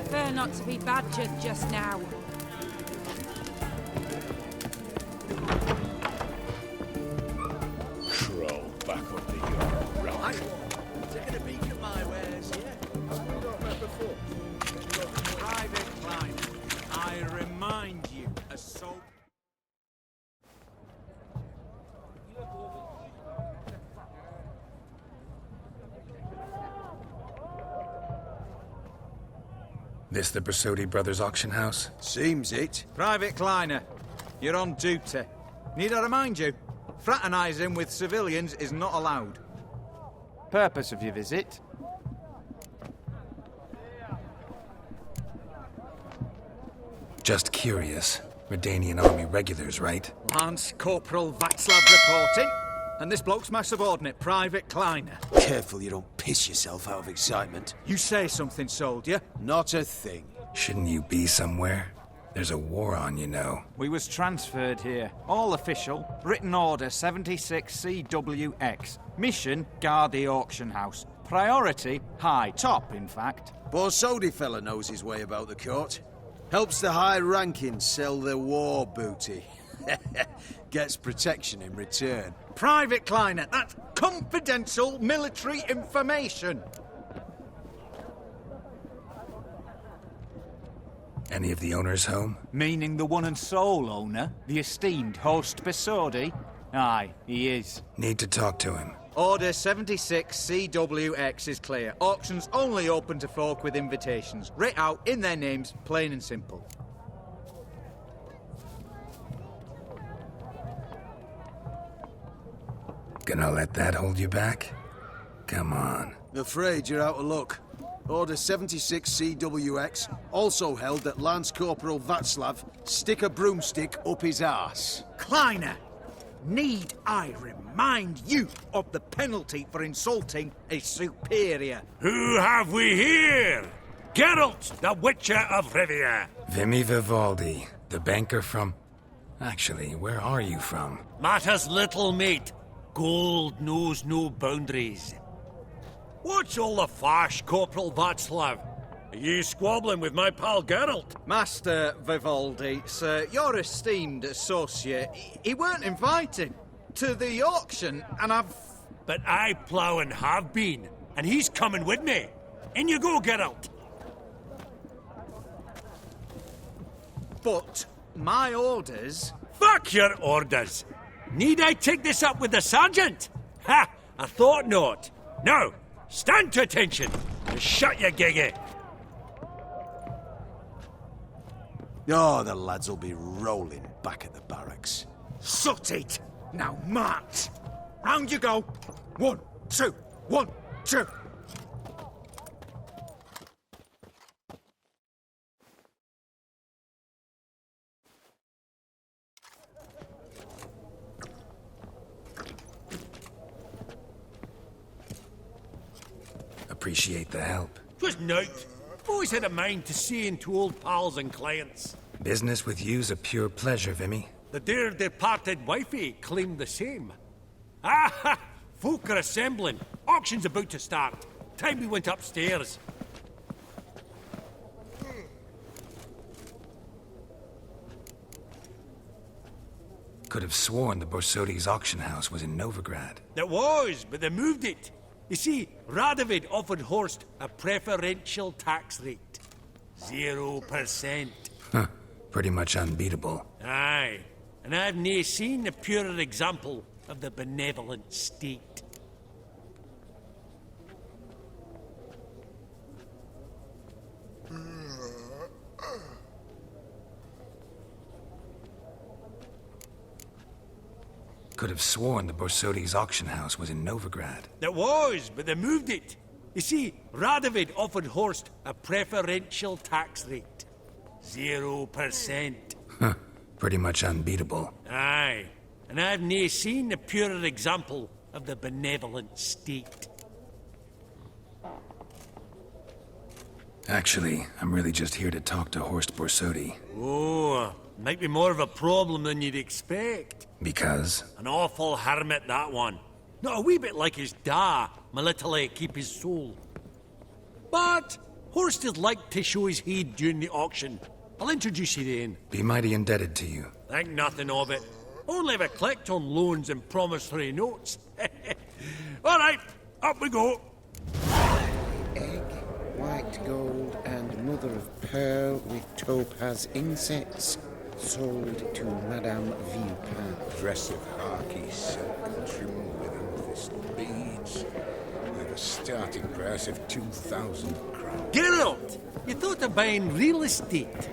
prefer not to be badgered just now. Troll back up the yard, right? Taking a peek at my wares, yeah? Have we not met before? Private Client, I remind you, a soap... This the Bersodi Brothers auction house? Seems it. Private Kleiner, you're on duty. Need I remind you? Fraternizing with civilians is not allowed. Purpose of your visit? Just curious. Redanian army regulars, right? Lance Corporal Václav reporting. And this bloke's my subordinate, Private Kleiner. Careful you don't piss yourself out of excitement. You say something, soldier. Not a thing. Shouldn't you be somewhere? There's a war on, you know. We was transferred here. All official. Written order 76 CWX. Mission, guard the auction house. Priority, high. Top, in fact. Borsodi fella knows his way about the court. Helps the high rankings sell their war booty. Gets protection in return. Private Kleiner, that's confidential military information. Any of the owners home? Meaning the one and sole owner, the esteemed host Bersodi? Aye, he is. Need to talk to him. Order 76 CWX is clear. Auctions only open to folk with invitations. Writ out in their names, plain and simple. Gonna let that hold you back? Come on. Afraid you're out of luck. Order 76 CWX, also held that Lance Corporal Václav stick a broomstick up his arse. Kleiner, need I remind you of the penalty for insulting a superior? Who have we here? Geralt, the Witcher of Rivia. Vimy Vivaldi, the banker from... Actually, where are you from? Matters little, mate. Gold knows no boundaries. What's all the fash, Corporal Václav? Are you squabbling with my pal Geralt? Master Vivaldi, sir, your esteemed associate, he weren't invited to the auction, and I've... But I plough and have been, and he's coming with me. In you go, Geralt. But my orders... Fuck your orders! Need I take this up with the sergeant? Ha! I thought not. Now, stand to attention and shut your giggy. Oh, the lads will be rolling back at the barracks. Sut it! Now march! Round you go! 1, 2, 1, 2! Appreciate the help. Twas nought. Always had a mind to see into old pals and clients. Business with you's a pure pleasure, Vimy. The dear departed wifey claimed the same. Ah ha! Folk are assembling. Auction's about to start. Time we went upstairs. Could have sworn the Borsodi's auction house was in Novigrad. It was, but they moved it. You see, Radovid offered Horst a preferential tax rate. 0%. Huh. Pretty much unbeatable. Aye. And I've nae seen a purer example of the benevolent state. Could have sworn the Borsodi's auction house was in Novigrad. It was, but they moved it. You see, Radovid offered Horst a preferential tax rate. 0%. Huh. Pretty much unbeatable. Aye. And I've nae seen a purer example of the benevolent state. Actually, I'm really just here to talk to Horst Borsodi. Oh, might be more of a problem than you'd expect. Because? An awful hermit, that one. Not a wee bit like his da, my little keep his soul. But Horst'd like to show his heed during the auction. I'll introduce you then. Be mighty indebted to you. Think nothing of it. Only if I collect on loans and promissory notes. All right, up we go. Egg, white gold, and mother of pearl with topaz insets. Sold to Madame Villepin. Dress of harky silk trimmed with amethyst beads. At a starting price of 2,000 crowns. Geralt, you thought of buying real estate.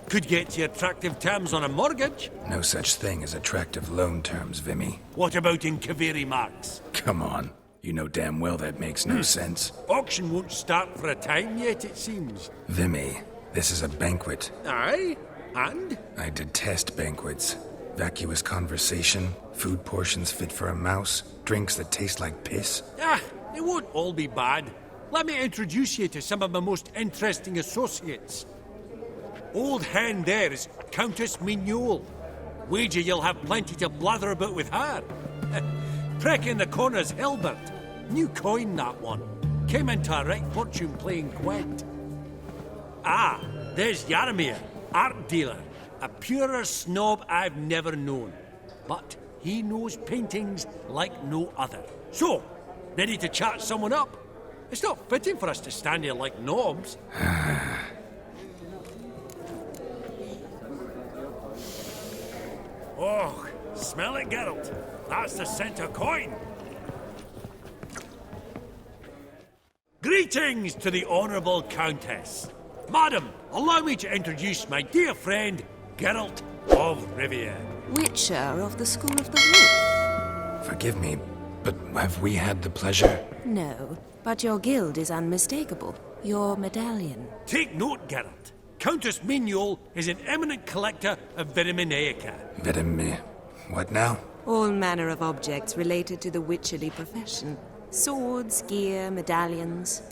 Could get you attractive terms on a mortgage. No such thing as attractive loan terms, Vimy. What about in Kaveri marks? Come on. You know damn well that makes no sense. Auction won't start for a time yet, it seems. Vimy, this is a banquet. Aye? And? I detest banquets. Vacuous conversation, food portions fit for a mouse, drinks that taste like piss. Ah, it won't all be bad. Let me introduce you to some of my most interesting associates. Old hen there is Countess Mignole. Wager you'll have plenty to blather about with her. Prick in the corner's Hilbert. New coin, that one. Came into a right fortune playing Gwent. Ah, there's Yaromir, art dealer. A purer snob I've never known. But he knows paintings like no other. So, ready to chat someone up? It's not fitting for us to stand here like knobs. Oh, smell it, Geralt. That's the center coin. Greetings to the Honourable Countess. Madam, allow me to introduce my dear friend, Geralt of Rivia. Witcher of the School of the Wolf. Forgive me, but have we had the pleasure? No, but your guild is unmistakable. Your medallion. Take note, Geralt. Countess Mignole is an eminent collector of Vitaminaica. What now? All manner of objects related to the witcherly profession. Swords, gear, medallions.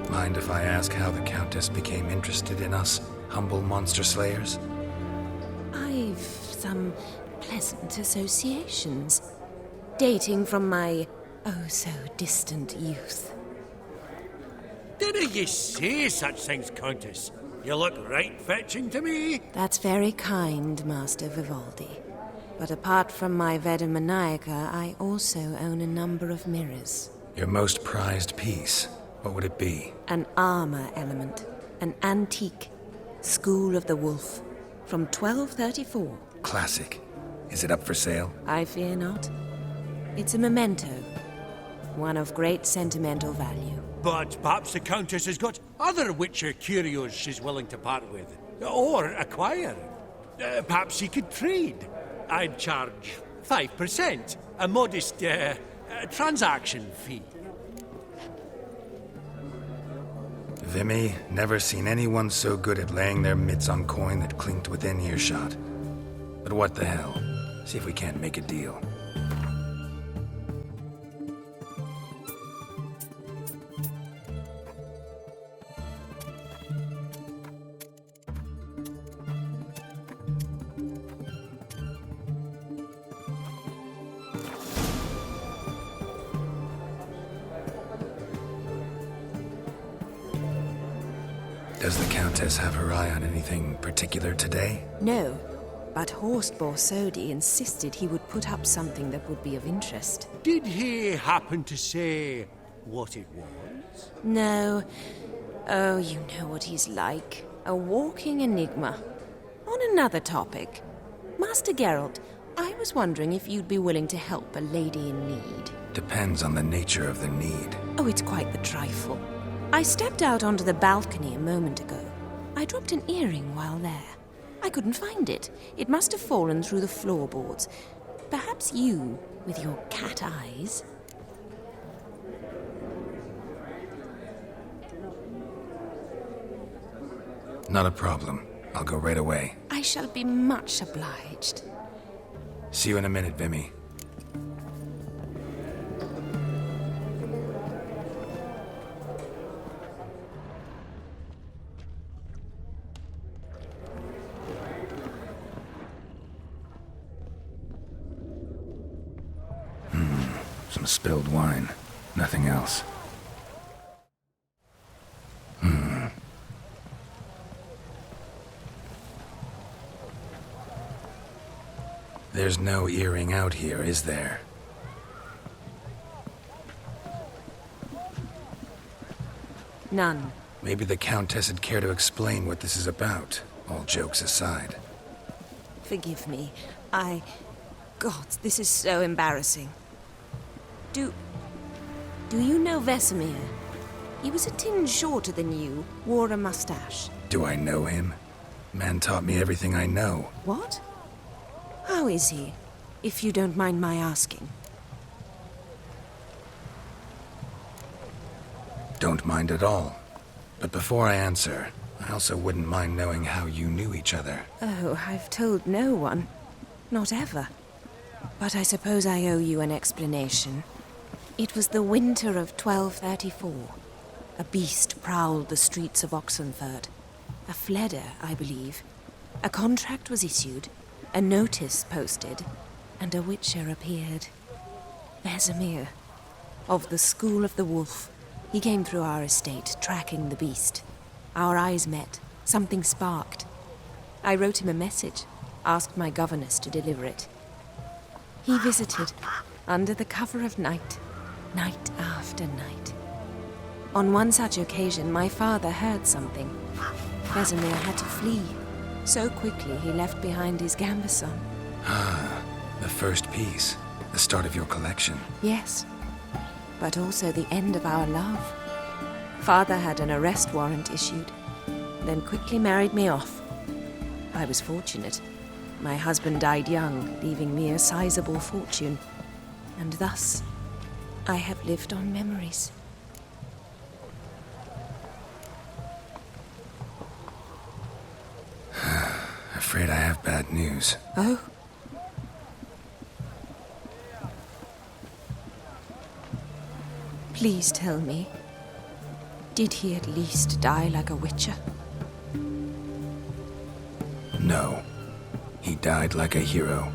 Mind if I ask how the Countess became interested in us, humble monster slayers? I've some pleasant associations, dating from my oh-so-distant youth. Didn't you say such things, Countess? You look right fetching to me. That's very kind, Master Vivaldi. But apart from my Vitaminaica, I also own a number of mirrors. Your most prized piece, what would it be? An armor element. An antique. School of the Wolf. From 1234. Classic. Is it up for sale? I fear not. It's a memento. One of great sentimental value. But perhaps the Countess has got other Witcher curios she's willing to part with. Or acquire. Perhaps she could trade. I'd charge 5%. A modest, transaction fee. Vimy, never seen anyone so good at laying their mitts on coin that clinked within earshot. But what the hell? See if we can't make a deal. Does the Countess have her eye on anything particular today? No, but Horst Borsodi insisted he would put up something that would be of interest. Did he happen to say what it was? No. Oh, you know what he's like. A walking enigma. On another topic. Master Geralt, I was wondering if you'd be willing to help a lady in need. Depends on the nature of the need. Oh, it's quite the trifle. I stepped out onto the balcony a moment ago. I dropped an earring while there. I couldn't find it. It must have fallen through the floorboards. Perhaps you, with your cat eyes... Not a problem. I'll go right away. I shall be much obliged. See you in a minute, Vimy. Some spilled wine. Nothing else. There's no earring out here, is there? None. Maybe the Countess would care to explain what this is about, all jokes aside. Forgive me. God, this is so embarrassing. Do you know Vesemir? He was a tinge shorter than you, wore a mustache. Do I know him? Man taught me everything I know. What? How is he, if you don't mind my asking? Don't mind at all. But before I answer, I also wouldn't mind knowing how you knew each other. Oh, I've told no one. Not ever. But I suppose I owe you an explanation. It was the winter of 1234. A beast prowled the streets of Oxenford. A fledder, I believe. A contract was issued, a notice posted, and a witcher appeared. Vesemir, of the School of the Wolf. He came through our estate, tracking the beast. Our eyes met. Something sparked. I wrote him a message, asked my governess to deliver it. He visited, under the cover of night, night after night. On one such occasion, my father heard something. Vesemir had to flee. So quickly, he left behind his gambeson. Ah, the first piece. The start of your collection. Yes, but also the end of our love. Father had an arrest warrant issued, then quickly married me off. I was fortunate. My husband died young, leaving me a sizable fortune. And thus, I have lived on memories. Afraid I have bad news. Oh? Please tell me, did he at least die like a witcher? No. He died like a hero.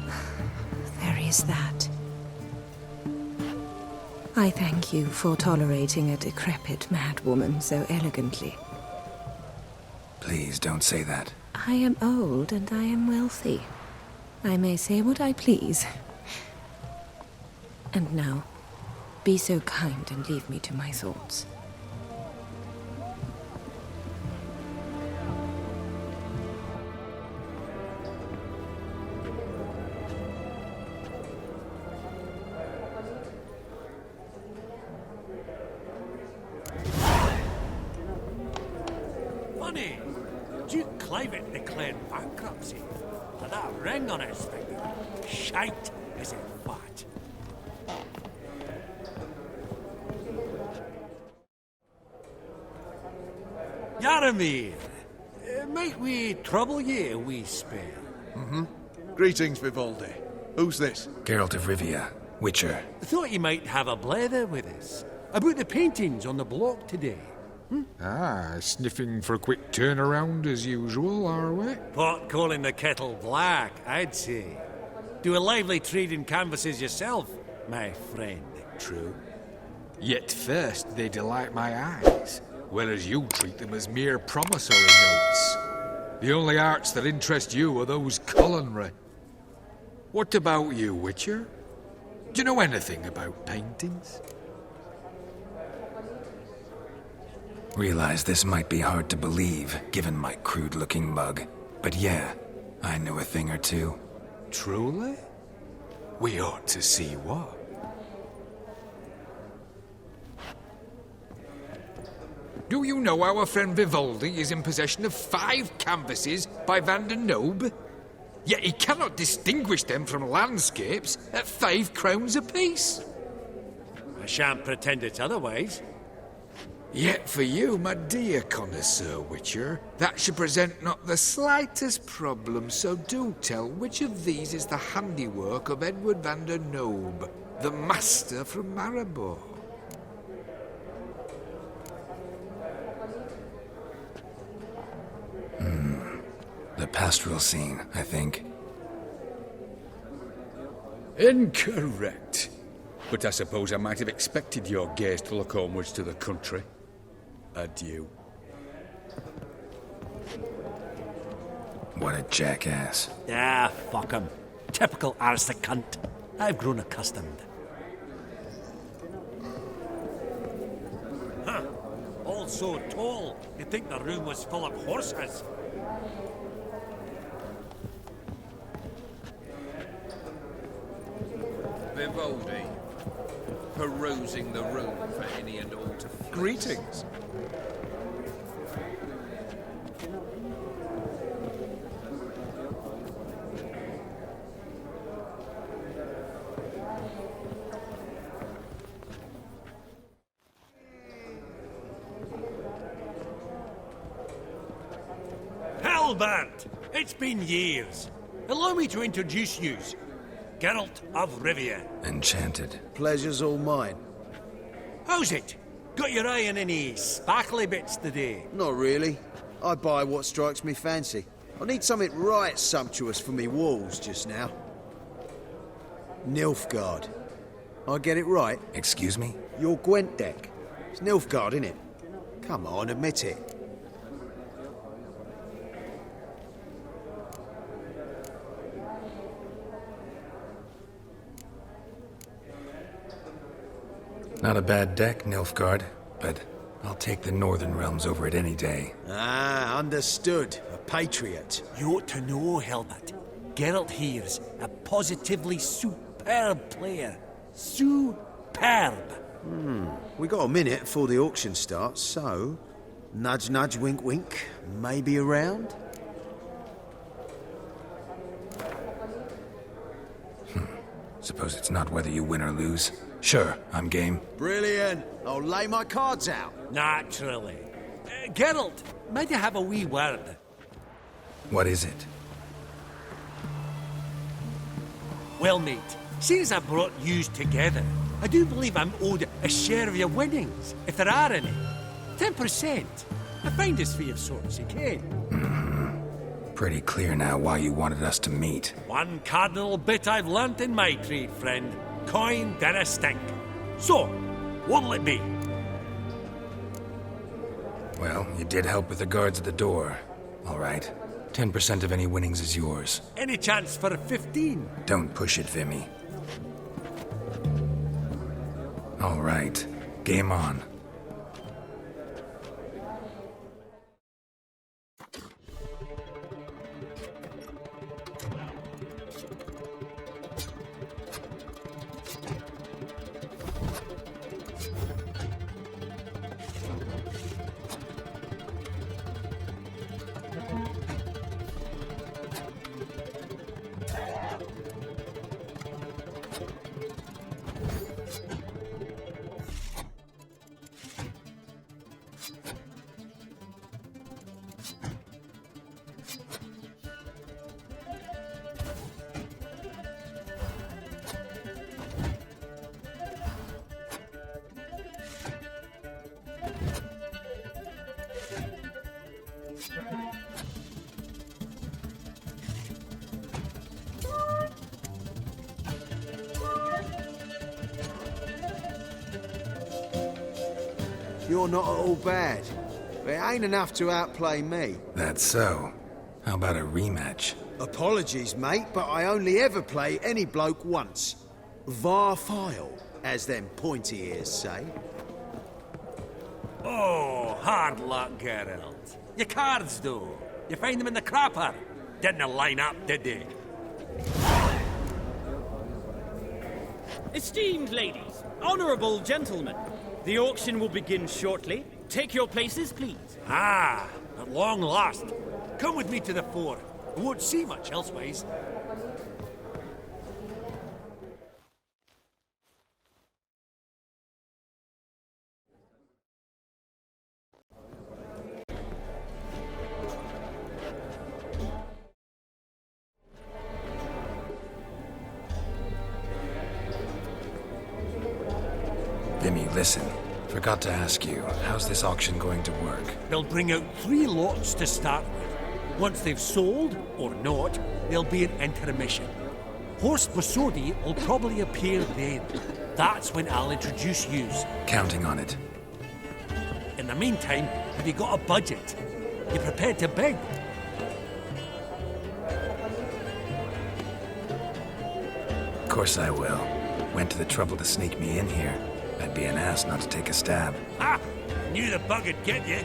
There is that. I thank you for tolerating a decrepit madwoman so elegantly. Please don't say that. I am old and I am wealthy. I may say what I please. And now, be so kind and leave me to my thoughts. Funny, Duke Clivet declared bankruptcy. Had that ring on his finger. Shite, is it fat? Yaramir, might we trouble ye a wee spell? Greetings, Vivaldi. Who's this? Geralt of Rivia, Witcher. Thought you might have a blether with us. About the paintings on the block today. Ah, sniffing for a quick turnaround as usual, are we? Pot calling the kettle black, I'd say. Do a lively trade in canvases yourself, my friend. True. Yet first they delight my eyes, whereas you treat them as mere promissory notes. The only arts that interest you are those culinary. What about you, Witcher? Do you know anything about paintings? Realize this might be hard to believe, given my crude-looking mug. But yeah, I know a thing or two. Truly? We ought to see what. Do you know our friend Vivaldi is in possession of 5 canvases by Van der Nobe? Yet he cannot distinguish them from landscapes at 5 crowns apiece. I shan't pretend it's otherwise. Yet for you, my dear connoisseur Witcher, that should present not the slightest problem, so do tell which of these is the handiwork of Edward van der Nobe, the master from Maribor. The pastoral scene, I think. Incorrect. But I suppose I might have expected your gaze to look onwards to the country. Adieu. What a jackass. Ah, fuck him. Typical arse cunt. I've grown accustomed. Huh. All so tall, you'd think the room was full of horses. Vivaldi, perusing the room for any and all to fleece. Greetings. Albert! It's been years. Allow me to introduce yous. Geralt of Rivia. Enchanted. Pleasure's all mine. How's it? Got your eye on any sparkly bits today? Not really. I buy what strikes me fancy. I need something right sumptuous for me walls just now. Nilfgaard. I get it right? Excuse me? Your Gwent deck. It's Nilfgaard, innit? Come on, admit it. Not a bad deck, Nilfgaard, but I'll take the Northern Realms over it any day. Ah, understood. A patriot. You ought to know, Helmut. Geralt here's a positively superb player. Superb. We got a minute before the auction starts, so... Nudge, nudge, wink, wink. Maybe around? Suppose it's not whether you win or lose. Sure, I'm game. Brilliant. I'll lay my cards out. Naturally. Geralt, might I have a wee word? What is it? Well, mate, since I brought yous together, I do believe I'm owed a share of your winnings, if there are any. 10%. A finder's fee of sorts, you can. Pretty clear now why you wanted us to meet. One cardinal bit I've learnt in my trade, friend. Coin dinna stink. So, what'll it be? Well, you did help with the guards at the door. All right. 10% of any winnings is yours. Any chance for a 15? Don't push it, Vimy. All right. Game on. You're not at all bad. But it ain't enough to outplay me. That's so. How about a rematch? Apologies, mate, but I only ever play any bloke once. Var file, as them pointy ears say. Oh, hard luck, Geralt. Your cards, though. You find them in the crapper. Didn't line up, did they? Esteemed ladies, honorable gentlemen, the auction will begin shortly. Take your places, please. Ah, at long last. Come with me to the fore. I won't see much elsewise. Vimy, listen. Forgot to ask you, how's this auction going to work? They'll bring out 3 lots to start with. Once they've sold, or not, there'll be an intermission. Horse Bosodi will probably appear then. That's when I'll introduce yous. Counting on it. In the meantime, have you got a budget? You prepared to beg? Of course I will. Went to the trouble to sneak me in here. I'd be an ass not to take a stab. Ha! Knew the bug would get you.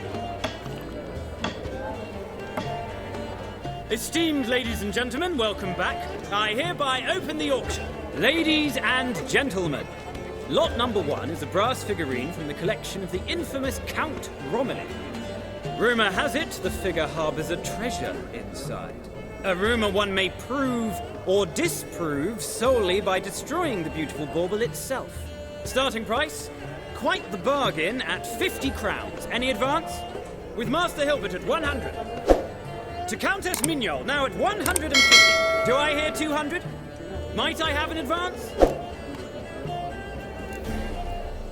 Esteemed ladies and gentlemen, welcome back. I hereby open the auction. Ladies and gentlemen, lot number 1 is a brass figurine from the collection of the infamous Count Romilly. Rumour has it the figure harbours a treasure inside. A rumour one may prove or disprove solely by destroying the beautiful bauble itself. Starting price? Quite the bargain at 50 crowns. Any advance? With Master Hilbert at 100. To Countess Mignol, now at 150. Do I hear 200? Might I have an advance?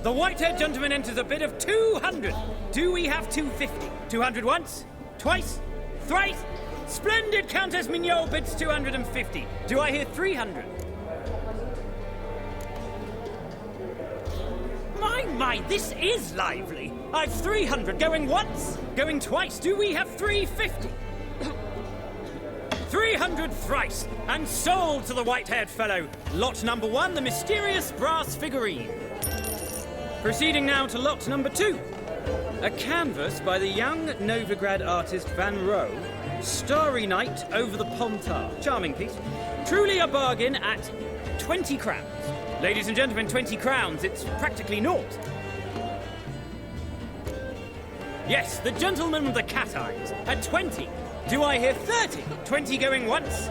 The white-haired gentleman enters a bid of 200. Do we have 250? 200 once? Twice? Thrice? Splendid! Countess Mignol bids 250. Do I hear 300? My, this is lively. I've 300 going once, going twice. Do we have 350? 300 thrice, and sold to the white-haired fellow. Lot number 1, the mysterious brass figurine. Proceeding now to lot number 2. A canvas by the young Novigrad artist Van Rohe, Starry Night over the Pontar. Charming piece. Truly a bargain at 20 crowns. Ladies and gentlemen, 20 crowns, it's practically naught. Yes, the gentleman with the cat eyes at 20. Do I hear 30? 20 going once,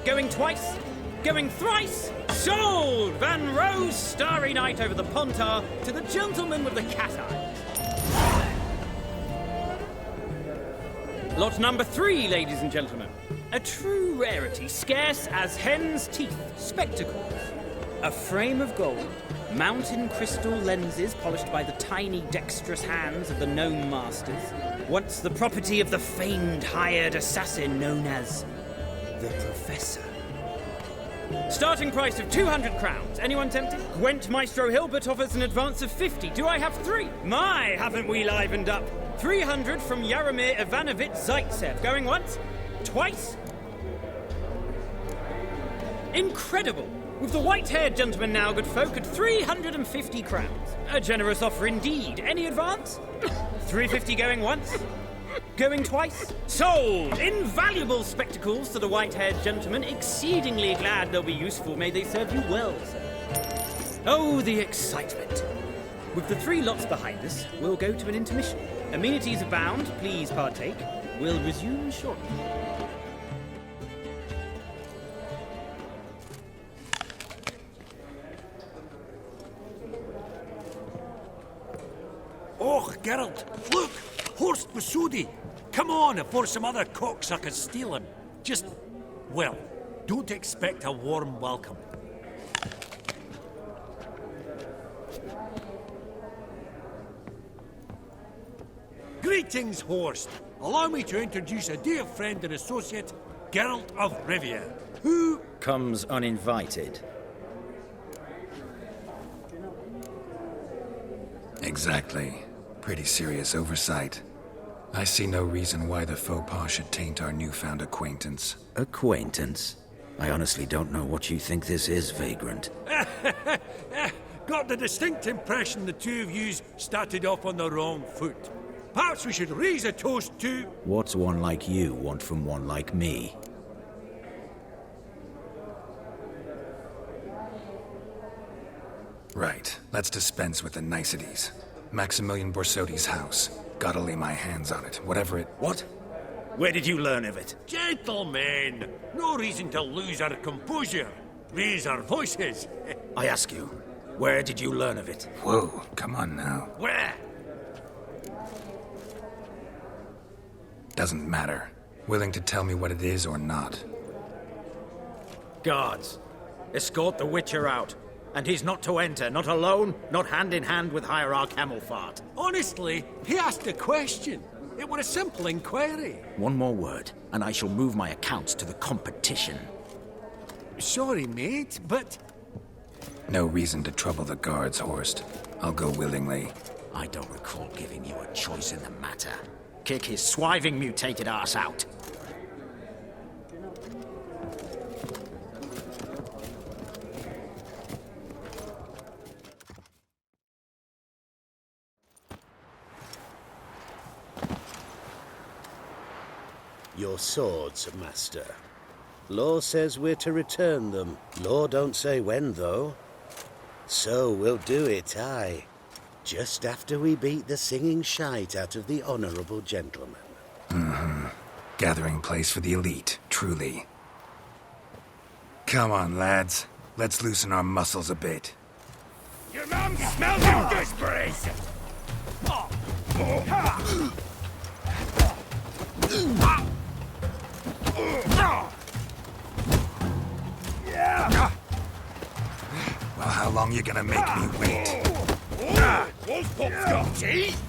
going twice, going thrice. Sold! Van Rohe's Starry Night over the Pontar to the gentleman with the cat eyes. Lot number 3, ladies and gentlemen. A true rarity, scarce as hen's teeth. Spectacles. A frame of gold, mountain crystal lenses polished by the tiny, dexterous hands of the gnome masters. Once the property of the famed hired assassin known as the Professor. Starting price of 200 crowns. Anyone tempted? Gwent Maestro Hilbert offers an advance of 50. Do I have 3? My, haven't we livened up? 300 from Yaromir Ivanovich Zaitsev. Going once? Twice? Incredible! With the white-haired gentleman now, good folk, at 350 crowns. A generous offer indeed. Any advance? 350 going once? Going twice? Sold! Invaluable spectacles to the white-haired gentleman. Exceedingly glad they'll be useful. May they serve you well, sir. Oh, the excitement. With the 3 lots behind us, we'll go to an intermission. Amenities abound. Please partake. We'll resume shortly. Oh, Geralt, look! Horst Basudi! Come on before some other cocksuckers steal him. Just, well, don't expect a warm welcome. Greetings, Horst. Allow me to introduce a dear friend and associate, Geralt of Rivia, who comes uninvited. Exactly. Pretty serious oversight. I see no reason why the faux pas should taint our newfound acquaintance. Acquaintance? I honestly don't know what you think this is, Vagrant. Got the distinct impression the two of yous started off on the wrong foot. Perhaps we should raise a toast to... What's one like you want from one like me? Right. Let's dispense with the niceties. Maximilian Borsodi's house. Gotta lay my hands on it, whatever it... What? Where did you learn of it? Gentlemen, no reason to lose our composure. Raise our voices. I ask you, where did you learn of it? Whoa, come on now. Where? Doesn't matter. Willing to tell me what it is or not. Guards, escort the Witcher out. And he's not to enter, not alone, not hand in hand with Hierarch Hamelfart. Honestly, he asked a question. It was a simple inquiry. One more word, and I shall move my accounts to the competition. Sorry, mate, but... No reason to trouble the guards, Horst. I'll go willingly. I don't recall giving you a choice in the matter. Kick his swiving mutated ass out. Your swords, Master. Law says we're to return them. Law don't say when, though. So we'll do it, aye. Just after we beat the singing shite out of the honourable gentleman. Mm-hmm. Gathering place for the elite, truly. Come on, lads. Let's loosen our muscles a bit. Your mum smells your gooseberries! Well, how long you gonna make me wait? Wolf Pup's got teeth!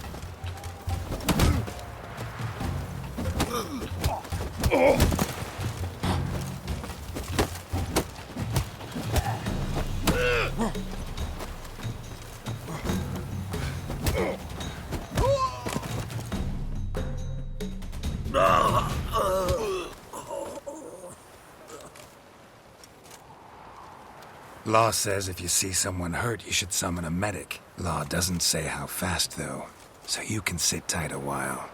Law says if you see someone hurt, you should summon a medic. Law doesn't say how fast, though, so you can sit tight a while.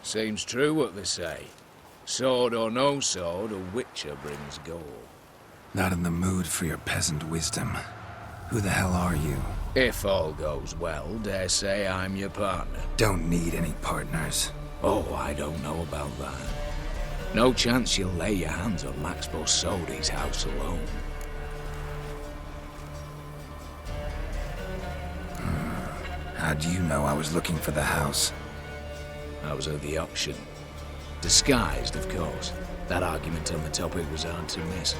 Seems true what they say. Sword or no sword, a witcher brings gold. Not in the mood for your peasant wisdom. Who the hell are you? If all goes well, dare say I'm your partner. Don't need any partners. Oh, I don't know about that. No chance you'll lay your hands on Max Bosodi's house alone. How do you know I was looking for the house? I was at the auction. Disguised, of course. That argument on the topic was hard to miss.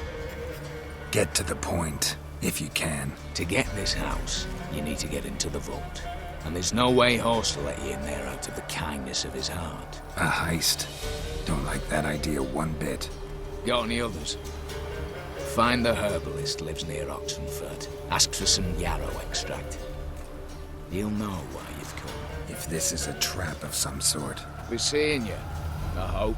Get to the point, if you can. To get this house, you need to get into the vault. And there's no way Horst will let you in there out of the kindness of his heart. A heist? Don't like that idea one bit. Got any others? Find the herbalist lives near Oxenfurt. Ask for some yarrow extract. He'll know why you've come. If this is a trap of some sort. We're seeing you. I hope.